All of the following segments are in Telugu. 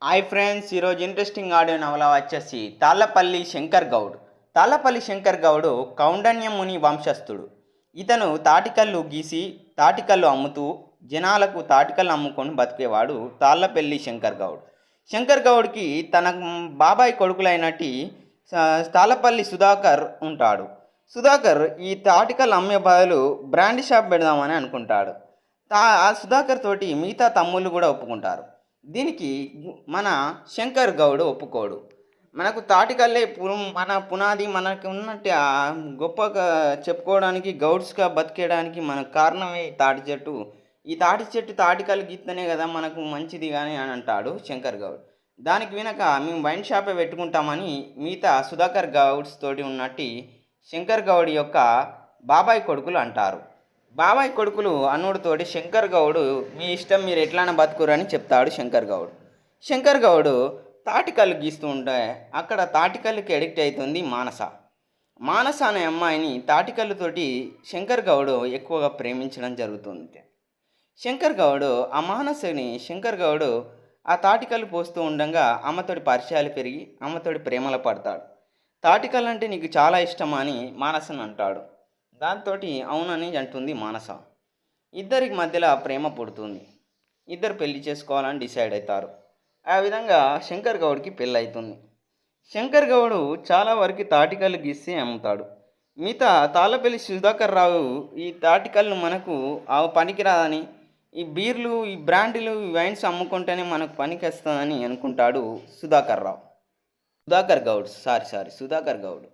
హాయ్ ఫ్రెండ్స్, ఈరోజు ఇంట్రెస్టింగ్ ఆడియో నవల వచ్చేసి తాళ్ళపల్లి శంకర్ గౌడ్. తాళ్ళపల్లి శంకర్ గౌడ్ కౌండన్య ముని వంశస్థుడు. ఇతను తాటికల్లు గీసి తాటికల్లు అమ్ముతూ జనాలకు తాటికల్లు అమ్ముకొని బతికేవాడు తాళ్ళపల్లి శంకర్ గౌడ్. శంకర్ గౌడ్కి తన బాబాయ్ కొడుకులైనటి తాళ్ళపల్లి సుధాకర్ ఉంటాడు. సుధాకర్ ఈ తాటికల్లు అమ్మే బదులు బ్రాండ్ షాప్ పెడదామని అనుకుంటాడు. ఆ సుధాకర్ తోటి మిగతా తమ్ముళ్ళు కూడా ఒప్పుకుంటారు. దీనికి మన శంకర్ గౌడ్ ఒప్పుకోడు. మనకు తాటికల్లే మన పునాది, మనకు ఉన్నట్టు గొప్పగా చెప్పుకోవడానికి, గౌడ్స్గా బతికేయడానికి మనకు కారణమే తాటి చెట్టు. ఈ తాటి చెట్టు తాటికల్లు గీతనే కదా మనకు మంచిది కానీ అని అంటాడు శంకర్ గౌడ్. దానికి వినక మేము వైన్ షాపే పెట్టుకుంటామని మిగతా సుధాకర్ గౌడ్స్ తోటి ఉన్నట్టు శంకర్ గౌడ్ యొక్క బాబాయ్ కొడుకులు అంటారు. బాబాయ్ కొడుకులు అనుడితోటి శంకర్ గౌడ్ మీ ఇష్టం, మీరు ఎట్లాన బతుకురని చెప్తాడు శంకర్ గౌడ్. శంకర్ గౌడ్ తాటికల్లు గీస్తూ ఉంటే అక్కడ తాటికల్లుకి అడిక్ట్ అవుతుంది మానస. మానస అనే అమ్మాయిని తాటికల్లుతోటి శంకర్ గౌడ్ ఎక్కువగా ప్రేమించడం జరుగుతుంది. శంకర్ గౌడ్ ఆ మానసని శంకర్ గౌడ్ ఆ తాటికల్లు పోస్తూ ఉండగా అమ్మతోటి పరిచయాలు పెరిగి అమ్మతోటి ప్రేమలో పడతాడు. తాటికల్లు అంటే నీకు చాలా ఇష్టమా అని మానసని అంటాడు. దాంతో అవునని అంటుంది మానస. ఇద్దరికి మధ్యలో ప్రేమ పుడుతుంది. ఇద్దరు పెళ్లి చేసుకోవాలని డిసైడ్ అవుతారు. ఆ విధంగా శంకర్ గౌడ్కి పెళ్ళి అవుతుంది. శంకర్ గౌడ్ చాలా వరకు తాటికల్లు గీసి అమ్ముతాడు. మిగతా తాళ్ళపల్లి సుధాకర్ రావు ఈ తాటికల్లు మనకు పనికిరాదని, ఈ బీర్లు, ఈ బ్రాండ్లు, ఈ వైన్స్ అమ్ముకుంటేనే మనకు పనికి వస్తుందని అనుకుంటాడు సుధాకర్ గౌడ్.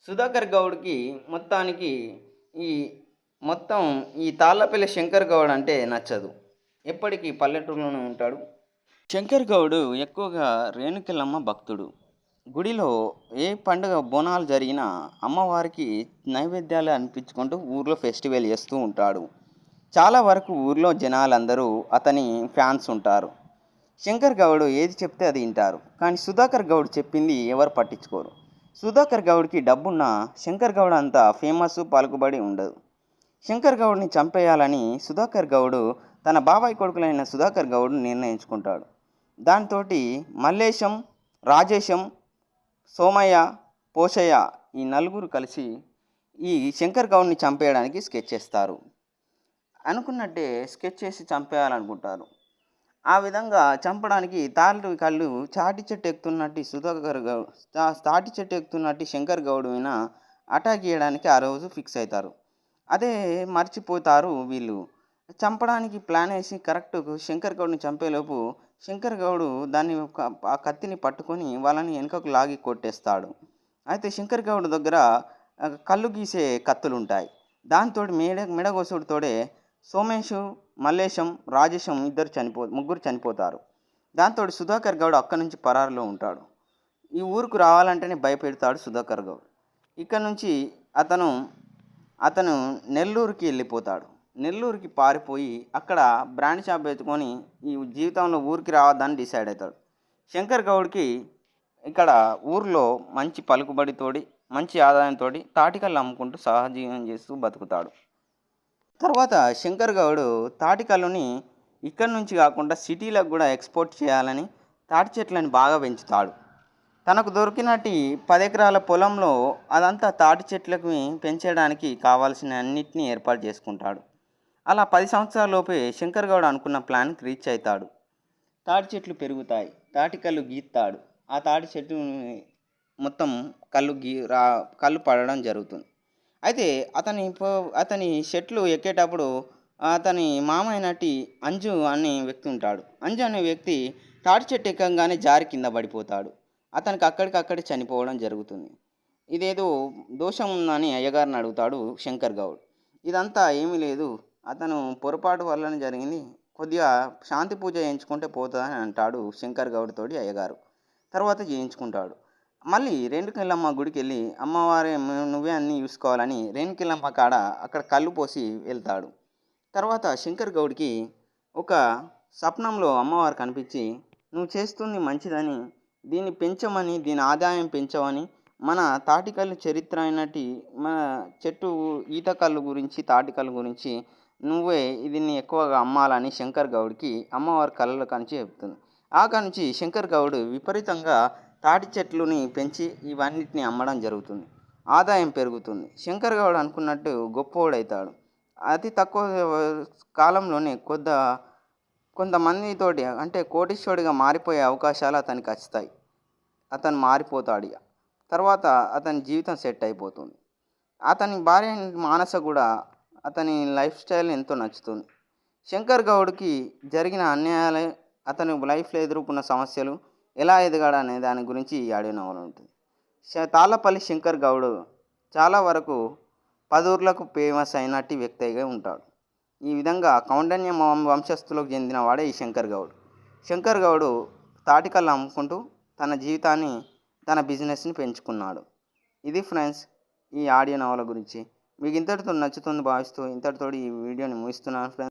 సుధాకర్ గౌడ్కి మొత్తానికి ఈ ఈ తాళ్ళపల్లి శంకర్ గౌడ్ అంటే నచ్చదు. ఎప్పటికీ పల్లెటూరులోనే ఉంటాడు. శంకర్ గౌడ్ ఎక్కువగా రేణుకెళ్ళమ్మ భక్తుడు. గుడిలో ఏ పండుగ బోనాలు జరిగినా అమ్మవారికి నైవేద్యాలు అనిపించుకుంటూ ఊర్లో ఫెస్టివల్ చేస్తూ ఉంటాడు. చాలా వరకు ఊర్లో జనాలందరూ అతని ఫ్యాన్స్ ఉంటారు. శంకర్ గౌడ్ ఏది చెప్తే అది వింటారు. కానీ సుధాకర్ గౌడ్ చెప్పింది ఎవరు పట్టించుకోరు. సుధాకర్ గౌడ్కి డబ్బున్న శంకర్ గౌడ్ అంత ఫేమస్, పలుకుబడి ఉండదు. శంకర్ గౌడ్ని చంపేయాలని సుధాకర్ గౌడ్ తన బాబాయ్ కొడుకులైన సుధాకర్ గౌడ్ నిర్ణయించుకుంటాడు. దాంతో మల్లేశం, రాజేశం, సోమయ్య, పోషయ్య ఈ నలుగురు కలిసి ఈ శంకర్ గౌడ్ని చంపేయడానికి స్కెచ్ చేస్తారు. అనుకున్నట్టే స్కెచ్ చేసి చంపేయాలనుకుంటారు. ఆ విధంగా చంపడానికి కళ్ళు తాటి చెట్టు ఎక్కుతున్నట్టు సుధాకర్ గౌడ్ తాటి చెట్టు ఎక్కుతున్నట్టు శంకర్ గౌడ్ మీద అటాక్ చేయడానికి ఆ రోజు ఫిక్స్ అవుతారు. అదే మర్చిపోతారు వీళ్ళు. చంపడానికి ప్లాన్ వేసి కరెక్ట్ శంకర్ గౌడ్ని చంపేలోపు శంకర్ గౌడ్ దాన్ని ఆ కత్తిని పట్టుకొని వాళ్ళని వెనుకకు లాగి కొట్టేస్తాడు. అయితే శంకర్ గౌడ్ దగ్గర కళ్ళు గీసే కత్తులు ఉంటాయి. దాంతో మెడగోసుడితోడే సోమేశు, మల్లేశం, రాజేశం ముగ్గురు చనిపోతారు. దాంతో సుధాకర్ గౌడ్ అక్కడి నుంచి పరారులో ఉంటాడు. ఈ ఊరుకు రావాలంటేనే భయపెడతాడు సుధాకర్ గౌడ్. ఇక్కడ నుంచి అతను నెల్లూరుకి వెళ్ళిపోతాడు. నెల్లూరుకి పారిపోయి అక్కడ బ్రాండ్ షాప్ పెట్టుకొని ఈ జీవితంలో ఊరికి రావద్దని డిసైడ్ అవుతాడు. శంకర్ గౌడ్కి ఇక్కడ ఊర్లో మంచి పలుకుబడితోటి, మంచి ఆదాయంతో తాటికల్లు అమ్ముకుంటూ సహజీవనం చేస్తూ బతుకుతాడు. తర్వాత శంకర్ గౌడ్ తాటికల్లుని ఇక్కడి నుంచి కాకుండా సిటీలకు కూడా ఎక్స్పోర్ట్ చేయాలని తాటి చెట్లను బాగా పెంచుతాడు. తనకు దొరికినట్టు 10 ఎకరాల పొలంలో అదంతా తాటి చెట్లకు పెంచడానికి కావాల్సిన అన్నిటినీ ఏర్పాటు చేసుకుంటాడు. అలా 10 సంవత్సరాల లోపే శంకర్ గౌడ్ అనుకున్న ప్లాన్కి రీచ్ అవుతాడు. తాటి చెట్లు పెరుగుతాయి, తాటికల్లు గీస్తాడు. ఆ తాటి చెట్టు మొత్తం కళ్ళు పడడం జరుగుతుంది. అయితే అతని చెట్లు ఎక్కేటప్పుడు అతని మామ అయినట్టు అంజు అనే వ్యక్తి ఉంటాడు. అంజు అనే వ్యక్తి తాటి చెట్టు ఎక్కగానే జారి కింద పడిపోతాడు. అతనికి అక్కడికక్కడే చనిపోవడం జరుగుతుంది. ఇదేదో దోషం ఉందని అయ్యగారిని అడుగుతాడు శంకర్ గౌడ్. ఇదంతా ఏమీ లేదు, అతను పొరపాటు వల్లనే జరిగింది, కొద్దిగా శాంతి పూజ చేయించుకుంటే పోతుందని అంటాడు శంకర్ గౌడ్ తోటి అయ్యగారు. తర్వాత చేయించుకుంటాడు. మళ్ళీ రేణుకెళ్ళమ్మ గుడికి వెళ్ళి అమ్మవారే నువ్వే అన్నీ చూసుకోవాలని రేణుకెళ్ళమ్మ కాడ అక్కడ కళ్ళు పోసి వెళ్తాడు. తర్వాత శంకర్ గౌడ్కి ఒక స్వప్నంలో అమ్మవారు కనిపించి నువ్వు చేస్తుంది మంచిదని, దీన్ని పెంచమని, దీని ఆదాయం పెంచమని, మన తాటికల్లు చరిత్ర అయినట్టు మన చెట్టు ఈతకల్లు గురించి, తాటికల్లు గురించి నువ్వే దీన్ని ఎక్కువగా అమ్మాలని శంకర్ గౌడ్కి అమ్మవారి కళ్ళలో కనిచి చెప్తుంది. అక్కడి నుంచి శంకర్ గౌడ్ విపరీతంగా తాటి చెట్లుని పెంచి ఇవన్నిటిని అమ్మడం జరుగుతుంది. ఆదాయం పెరుగుతుంది. శంకర్ గౌడ్ అనుకున్నట్టు గొప్పోడవుతాడు. అతి తక్కువ కాలంలోనే కొంతమందితోటి అంటే కోటీశ్వరుడిగా మారిపోయే అవకాశాలు అతనికి వస్తాయి. అతను మారిపోతాడు ఇక. తర్వాత అతని జీవితం సెట్ అయిపోతుంది. అతని భార్య మానస కూడా అతని లైఫ్ స్టైల్ ఎంతో నచ్చుతుంది. శంకర్ గౌడ్కి జరిగిన అన్యాయాలు, అతను లైఫ్లో ఎదుర్కొన్న సమస్యలు, ఎలా ఎదిగాడు అనే దాని గురించి ఈ ఆడియో నవల ఉంటుంది. తాళ్ళపల్లి శంకర్ గౌడ్ చాలా వరకు 10 ఊర్లకు ఫేమస్ అయినట్టి వ్యక్తిగా ఉంటాడు. ఈ విధంగా కౌండన్య వంశస్థులకు చెందిన వాడే ఈ శంకర్ గౌడ్. శంకర్ గౌడ్ తాటికల్లు అమ్ముకుంటూ తన జీవితాన్ని, తన బిజినెస్ని పెంచుకున్నాడు. ఇది ఫ్రెండ్స్ ఈ ఆడియో నవల గురించి. మీకు ఇంతటితో నచ్చుతుంది భావిస్తూ ఇంతటితో ఈ వీడియోని ముగిస్తున్నాను ఫ్రెండ్స్.